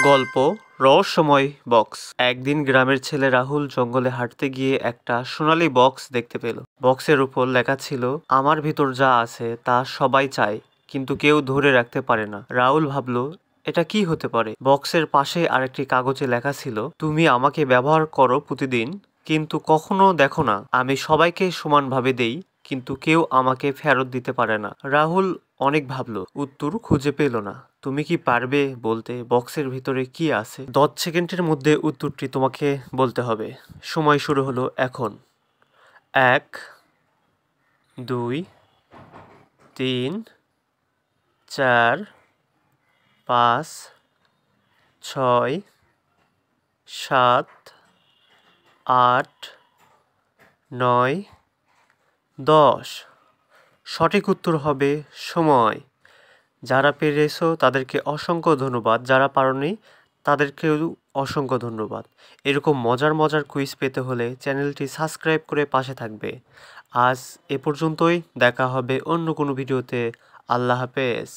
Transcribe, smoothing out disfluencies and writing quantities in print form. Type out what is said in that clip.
গল্প রহস্যময় বক্স। একদিন গ্রামের ছেলে রাহুল জঙ্গলে হাঁটতে গিয়ে একটা সোনালী বক্স দেখতে পেল। বক্সের উপর লেখা ছিল, আমার ভিতর যা আছে তা সবাই চায়, কিন্তু কেউ ধরে রাখতে পারে না। রাহুল ভাবল, এটা কি হতে পারে। বক্সের পাশে আরেকটি কাগজে লেখা ছিল, তুমি আমাকে ব্যবহার করো প্রতিদিন, কিন্তু কখনো দেখো না। আমি সবাইকে সমানভাবে দেই, কিন্তু কেউ আমাকে ফেরত দিতে পারে না। রাহুল অনেক ভাবলো, উত্তর খুঁজে পেল না। তুমি কি পারবে বলতে বক্সের ভিতরে কি আছে? 10 সেকেন্ডের মধ্যে উত্তরটি তোমাকে বলতে হবে। সময় শুরু হলো এখন। 1, 2, 3, 4, 5, 6, 7, 8, 9, 10। সঠিক উত্তর হবে সময়। যারা পেরেছো তাদেরকে অসংখ্য ধন্যবাদ, যারা পারোনি তাদেরকেও অসংখ্য ধন্যবাদ। এরকম মজার মজার কুইজ পেতে হলে চ্যানেলটি সাবস্ক্রাইব করে পাশে থাকবে। আজ এ পর্যন্তই, দেখা হবে অন্য কোনো ভিডিওতে। আল্লাহ হাফেজ।